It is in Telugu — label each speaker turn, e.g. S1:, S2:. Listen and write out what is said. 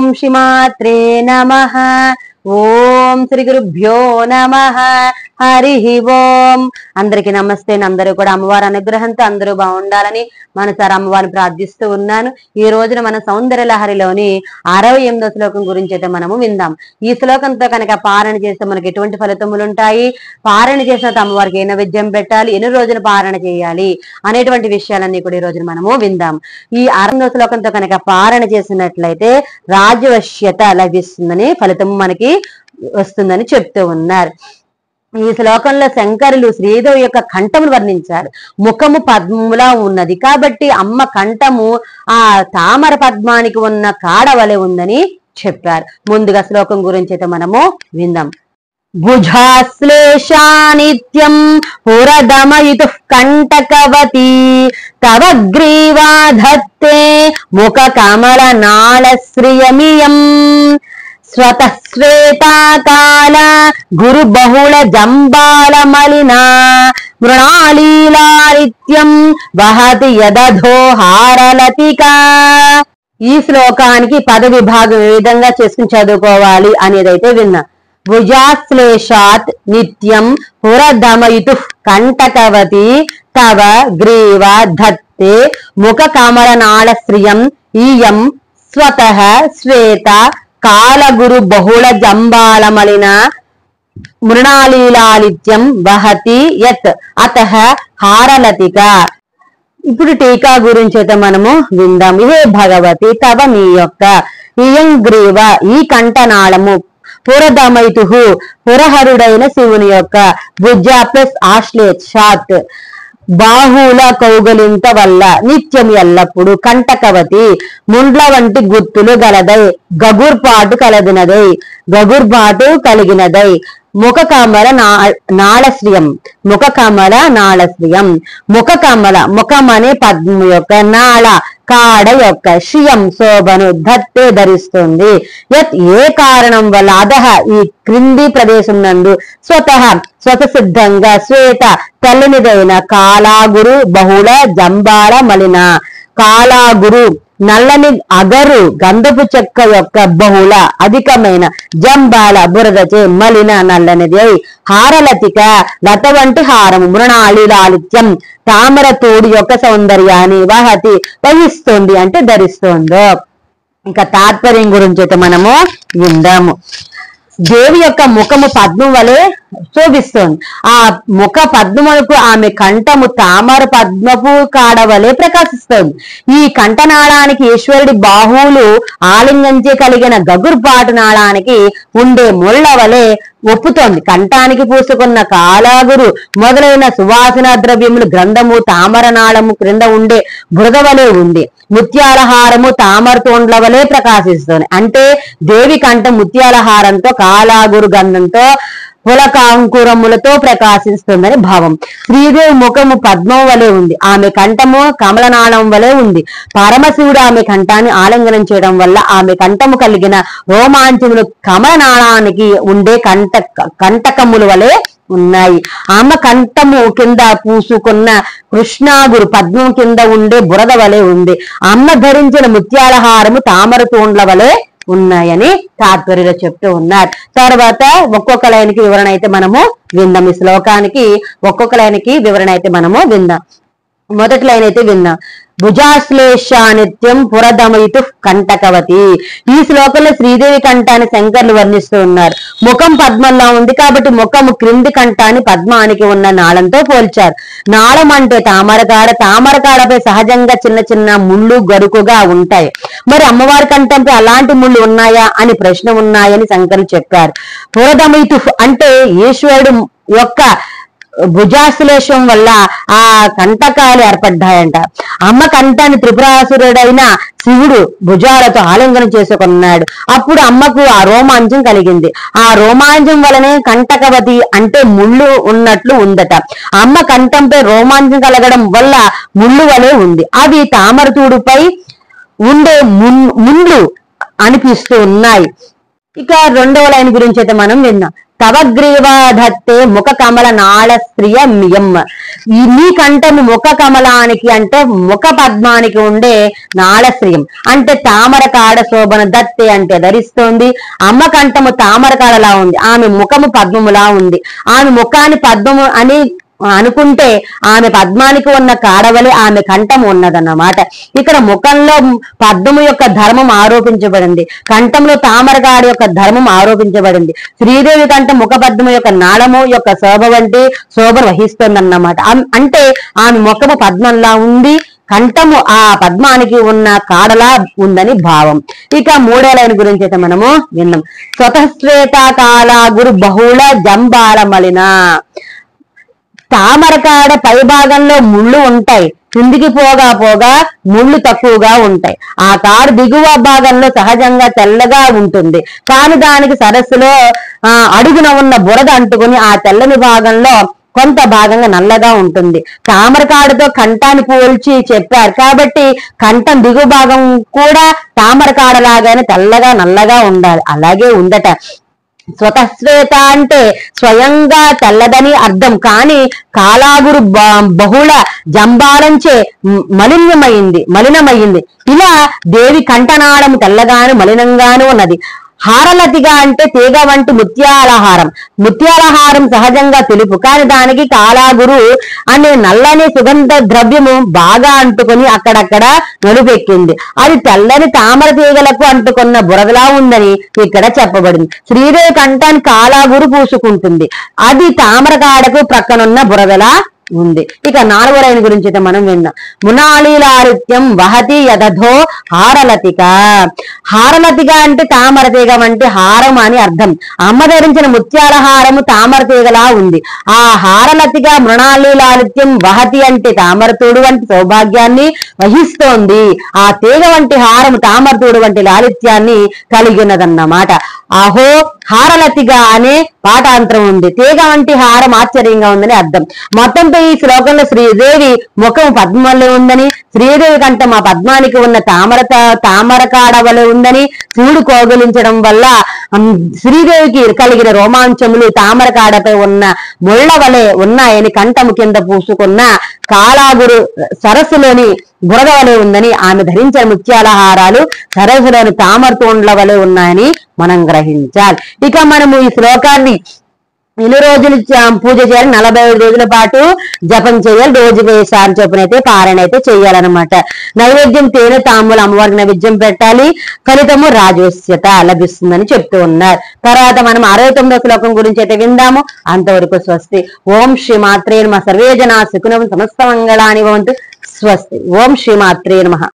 S1: ఓం శ్రీమాత్రే నమః. ఓం శ్రీ గురుభ్యో నమః. హరి ఓం. అందరికీ నమస్తే. అందరూ కూడా అమ్మవారి అనుగ్రహంతో అందరూ బాగుండాలని మనసారి అమ్మవారిని ప్రార్థిస్తూ ఉన్నాను. ఈ రోజున మన సౌందర్య లహరిలోని 68వ శ్లోకం గురించి అయితే మనము విందాం. ఈ శ్లోకంతో కనుక పారణ చేస్తే మనకి ఎటువంటి ఫలితములు ఉంటాయి, పారణ చేసిన అమ్మవారికి ఏ నైవేద్యం పెట్టాలి, ఎన్ని రోజులు పారణ చేయాలి అనేటువంటి విషయాలన్నీ కూడా ఈ రోజున మనము విందాం. ఈ 68వ శ్లోకంతో కనుక పారణ చేసినట్లయితే రాజ్యవశ్యత లభిస్తుందని, ఫలితం మనకి వస్తుందని చెప్తూ ఉన్నారు. ఈ శ్లోకంలో శంకరులు శ్రీదేవి యొక్క కంఠమును వర్ణించారు. ముఖము పద్మములా ఉన్నది కాబట్టి అమ్మ కంఠము ఆ తామర పద్మానికి ఉన్న కాడ వలె ఉందని చెప్పారు. ముందుగా శ్లోకం గురించి అయితే మనము విందాం. భుజాశ్లేషా నిత్యం పురదమయితు కంటకవతి తవ గ్రీవా ధత్తే ముఖ కమల నాళశ్రియమియం స్వతశ్వేతాకాల గురు బహుళ జంబాల మలినా మృణాళీలారిత్యం వహతి యదధో హారలతికా. ఈ శ్లోకానికి పద విభాగం ఏ విధంగా చేసుకుని చదువుకోవాలి అనేదైతే విన్నా. భుజాశ్లేషాత్ నిత్యం పురదమయితు కంటకవతి తవ గ్రీవ ధత్తే ముఖ కమల నాళశ్రియం ఇయం స్వతః శ్వేత కాలగురు బహుళ జంబాల మలిన మృణాళీలాలిత్యం వహతి యత్ అతః హారలతిక. ఇప్పుడు టీకా గురించి అయితే మనము విందాం. హే భగవతి తవ నీ యొక్క ఇయం గ్రీవ ఈ కంఠనాళము పురదమైతు పురహరుడైన శివుని యొక్క భుజ ప్లస్ ఆశ్లేషాత్ బాహుల కౌగలింత వల్ల నిత్యం ఎల్లప్పుడు కంటకవతి ముండ్ల వంటి గుర్తులు గలదై గగుర్పాటు కలదినదై గగుర్పాటు కలిగినదై ముఖ కమల నాళశ్రియం ముఖ కమల నాళశ్రియం ముఖ కమల ముఖం అనే పద్మము యొక్క నాళ కాడ యొక్క శ్రియం శోభను ధత్తే ధరిస్తుంది. యత్ ఏ కారణం వల్ల అదహ ఈ క్రింది ప్రదేశం నందు స్వతసిద్ధంగా శ్వేత తెల్లనిదైన కాలాగురు బహుళ జంబాల మలిన కాలాగురు నల్లని అగరు గంధపు చెక్క యొక్క బహుళ అధికమైన జంబాల బురదచే మలిన నల్లనిది అయి హారలతిక లత వంటి హారము మృణాళి లాలిత్యం తామర తోడు యొక్క సౌందర్యాన్ని వహతి వహిస్తుంది అంటే ధరిస్తుందో. ఇంకా తాత్పర్యం గురించి అయితే మనము విందాము. దేవి యొక్క ముఖము పద్మం వలె శోభిస్తోంది. ఆ ముఖ పద్మములకు ఆమె కంఠము తామర పద్మపు కాడ వలె ప్రకాశిస్తోంది. ఈ కంఠనాళానికి ఈశ్వరుడి బాహువులు ఆలింగంచే కలిగిన గగుర్పాటు నాళానికి ఉండే ముళ్ళ వలె ఒప్పుతోంది. కంఠానికి పూసుకున్న కాలాగురు మొదలైన సువాసన ద్రవ్యములు గ్రంథము తామర నాళము క్రింద ఉండే బురద వలె ఉంది. ముత్యాలహారము తామర తోండ్ల వలె ప్రకాశిస్తుంది. అంటే దేవి కంఠం ముత్యాలహారంతో కాలాగురు గంధంతో పులకాంకురములతో ప్రకాశిస్తుందని భావం. శ్రీదేవి ముఖము పద్మం వలె ఉంది. ఆమె కంఠము కమలనాళం వలె ఉంది. పరమశివుడు ఆమె కంఠాన్ని ఆలింగనం చేయడం వల్ల ఆమె కంఠము కలిగిన రోమాంచములు కమలనాళానికి ఉండే కంటకముల వలె ఉన్నాయి. ఆమె కంఠము కింద పూసుకున్న కృష్ణాగురు పద్మం కింద ఉండే బురద వలె ఉంది. అమ్మ ధరించిన ముత్యాలహారము తామర తోండ్ల వలె ఉన్నాయని తాత్పర్యంలో చెప్తూ ఉన్నారు. తర్వాత ఒక్కొక్క లైన్కి వివరణ అయితే మనము విందాం. ఈ శ్లోకానికి ఒక్కొక్క లైన్కి వివరణ అయితే మనము విందాం. మొదటి లైన్ అయితే విందాం. భుజాశ్లేషా నిత్యం పురదమయితు కంటకవతి. ఈ శ్లోకంలో శ్రీదేవి కంఠాన్ని శంకర్లు వర్ణిస్తూ ఉన్నారు. ముఖం పద్మంలా ఉంది కాబట్టి ముఖము క్రింది కంఠాన్ని పద్మానికి ఉన్న నాళంతో పోల్చారు. నాళం అంటే తామరకాడ, తామరకాడపై సహజంగా చిన్న చిన్న ముళ్ళు గరుకుగా ఉంటాయి. మరి అమ్మవారి కంఠంపై అలాంటి ముళ్ళు ఉన్నాయా అని ప్రశ్న ఉన్నాయని శంకర్లు చెప్పారు. పురదమయితు అంటే ఈశ్వరుడు యొక్క భుజాశ్లేషం వల్ల ఆ కంటకాలు ఏర్పడ్డాయంట. అమ్మ కంఠాన్ని త్రిపురాసురుడైన శివుడు భుజాలతో ఆలింగనం చేసుకున్నాడు. అప్పుడు అమ్మకు ఆ రోమాంచం కలిగింది. ఆ రోమాంచం వలనే కంటకవతి అంటే ముళ్ళు ఉన్నట్లు ఉందట. అమ్మ కంఠంపై రోమాంచం కలగడం వల్ల ముళ్ళు వలె ఉంది. అవి తామరతూడుపై ఉండే ముళ్ళు అనిపిస్తూ ఉన్నాయి. ఇక రెండవ లైన్ గురించి అయితే మనం విన్నాం. తవగ్రీవాధత్తే ముఖ కమల నాళస్త్రియ మియం. నీ కంఠము ముఖ కమలానికి అంటే ముఖ పద్మానికి ఉండే నాళశ్రియం అంటే తామర కాడ శోభన. దత్తే అంటే ధరిస్తోంది. అమ్మ కంఠము తామర కాడలా ఉంది, ఆమె ముఖము పద్మములా ఉంది. ఆమె ముఖాన్ని పద్మము అని అనుకుంటే ఆమె పద్మానికి ఉన్న కాడవలి ఆమె కంఠం ఉన్నదన్నమాట. ఇక్కడ ముఖంలో పద్మము యొక్క ధర్మం ఆరోపించబడింది, కంఠంలో తామరగాడి యొక్క ధర్మం ఆరోపించబడింది. శ్రీదేవి కంఠం ముఖ పద్మము యొక్క నాళము యొక్క శోభ వంటి శోభను వహిస్తుందన్నమాట. అంటే ఆమె ముఖము పద్మంలా ఉంది, కంఠము ఆ పద్మానికి ఉన్న కాడలా ఉందని భావం. ఇక మూడో లైన్ గురించి అయితే మనము విన్నాం. స్వతశ్వేత కాల గురు బహుళ జంబాల మలిన. తామరకాడ పై భాగంలో ముళ్ళు ఉంటాయి, కిందికి పోగా పోగా ముళ్ళు తక్కువగా ఉంటాయి. ఆ కాడు దిగువ భాగంలో సహజంగా తెల్లగా ఉంటుంది, కానీ దానికి సరస్సులో అడుగున ఉన్న బురద అంటుకుని ఆ తెల్లని భాగంలో కొంత భాగంగా నల్లగా ఉంటుంది. తామరకాడతో కంఠాన్ని పోల్చి చెప్పారు కాబట్టి కంఠం దిగు భాగం కూడా తామరకాడలాగానే తెల్లగా నల్లగా ఉండాలి. అలాగే ఉందట. స్వతశ్వేత అంటే స్వయంగా తెల్లదని అర్థం, కానీ కాలాగురు బహుళ జంబాలంచే మలినమైంది. ఇలా దేవి కంఠనాళము తెల్లగాను మలినంగాను ఉన్నది. హారలతిగా అంటే తీగ వంటి ముత్యాలహారం. ముత్యాలహారం సహజంగా తెలుపు, కానీ దానికి కాలాగురు అనే నల్లని సుగంధ ద్రవ్యము బాగా అంటుకొని అక్కడక్కడ నలుపెక్కింది. అది తెల్లని తామర తీగలకు అంటుకున్న బురదలా ఉందని ఇక్కడ చెప్పబడింది. శ్రీదేవి కంఠాన్ని కాలాగురు పూసుకుంటుంది, అది తామర కాడకు ప్రక్కనున్న బురదలా ఉంది. ఇక నాలుగో లైన్ గురించి అయితే మనం విందాం. మునాళీలారిత్యం వహతి యదధో హారలతిక. హారలతిక అంటే తామర తీగ వంటి హారం అని అర్థం. అమ్మ ధరించిన ముత్యాల హారము తామర తీగలా ఉంది. ఆ హారలతిక మృణాళీలాలిత్యం వహతి అంటే తామరతోడు వంటి సౌభాగ్యాన్ని వహిస్తోంది. ఆ తీగ వంటి హారము తామరతోడు వంటి లాలిత్యాన్ని కలిగి ఉన్నదన్నమాట. అహో హారలతిగా అనే పాఠాంతరం ఉంది. తీగ వంటి హారం ఆశ్చర్యంగా ఉందని అర్థం. మొత్తంతో ఈ శ్లోకంలో శ్రీదేవి ముఖం పద్మంలో ఉందని, శ్రీదేవి కంటే మా పద్మానికి ఉన్న తామర కాడవలే ఉందని శివుడు కోగులించడం వల్ల శ్రీదేవికి కలిగిన రోమాంచములు తామర కాడపై ఉన్న ముళ్ళ వలె ఉన్నాయని, కంఠము కింద పూసుకున్న కాలాగురు సరస్సులోని బురద వలె ఉందని, ఆమె ధరించిన ముత్యాల హారాలు సరస్సులోని తామర తోండ్ల వలె ఉన్నాయని మనం గ్రహించాలి. ఇక మనము ఈ శ్లోకాన్ని ఎన్ని రోజులు పూజ చేయాలి? 45 రోజుల పాటు జపం చేయాలి. రోజు వేసారి చొప్పునైతే పారాయణ అయితే చేయాలన్నమాట. నైవేద్యం తేనె తాంబూలం అమ్మవారికి నైవేద్యం పెట్టాలి. ఫలితము రాజోస్యత లభిస్తుందని చెప్తూ ఉన్నారు. తర్వాత మనం 69వ శ్లోకం గురించి అయితే విందాము. అంతవరకు స్వస్తి. ఓం శ్రీ మాత్రే నమః. సర్వే జనా సుఖినో సమస్త మంగళాని భవంతు. స్వస్తి. ఓం శ్రీ మాత్రే నమః.